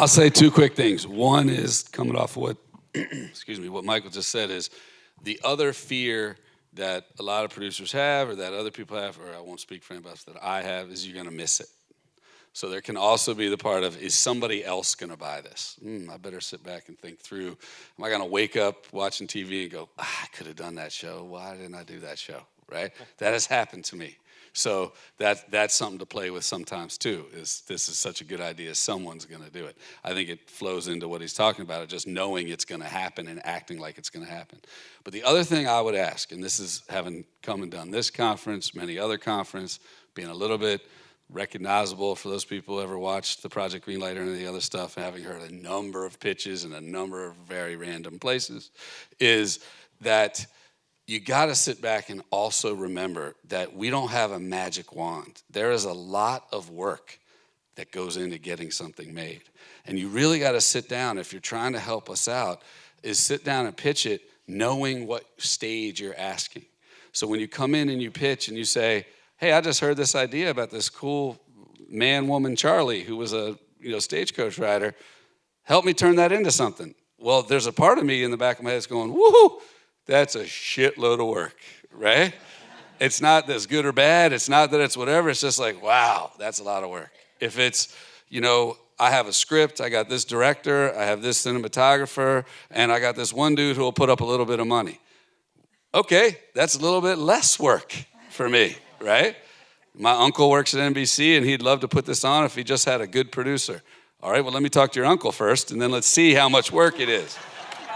I'll say two quick things. One is coming off what, excuse me, what Michael just said is the other fear that a lot of producers have or that other people have, or I won't speak for anybody else, that I have, is you're going to miss it. So there can also be the part of, is somebody else going to buy this? I better sit back and think through. Am I going to wake up watching TV and go, I could have done that show. Why didn't I do that show, right? That has happened to me. So that's something to play with sometimes too, is this is such a good idea, someone's going to do it. I think it flows into what he's talking about, just knowing it's going to happen and acting like it's going to happen. But the other thing I would ask, and this is having come and done this conference, many other conferences, being a little bit recognizable for those people who ever watched the Project Greenlight or any of the other stuff, having heard a number of pitches in a number of very random places, is that you got to sit back and also remember that we don't have a magic wand. There is a lot of work that goes into getting something made. And you really got to sit down, if you're trying to help us out, is sit down and pitch it knowing what stage you're asking. So when you come in and you pitch and you say, hey, I just heard this idea about this cool man, woman, Charlie, who was a stagecoach rider. Help me turn that into something. Well, there's a part of me in the back of my head that's going, woohoo, that's a shitload of work, right? It's not that's good or bad. It's not that it's whatever. It's just like, wow, that's a lot of work. If it's, I have a script, I got this director, I have this cinematographer, and I got this one dude who will put up a little bit of money. Okay, that's a little bit less work for me, right? My uncle works at NBC, and he'd love to put this on if he just had a good producer. All right, well, let me talk to your uncle first, and then let's see how much work it is.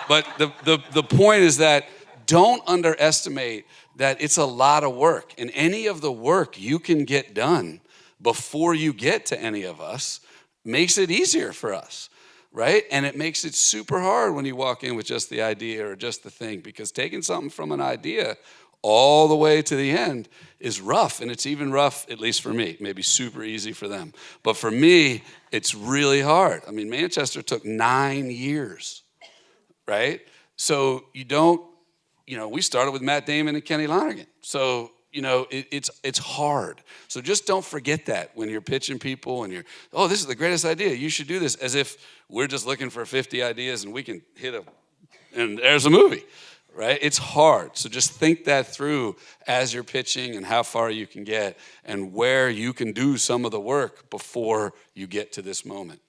But the point is that don't underestimate that it's a lot of work. And any of the work you can get done before you get to any of us makes it easier for us, right? And it makes it super hard when you walk in with just the idea or just the thing, because taking something from an idea all the way to the end is rough. And it's even rough, at least for me, maybe super easy for them. But for me, it's really hard. I mean, Manchester took 9 years, right? So we started with Matt Damon and Kenny Lonergan. So, it's hard. So just don't forget that when you're pitching people and this is the greatest idea. You should do this, as if we're just looking for 50 ideas and we can and there's a movie, right? It's hard. So just think that through as you're pitching and how far you can get and where you can do some of the work before you get to this moment.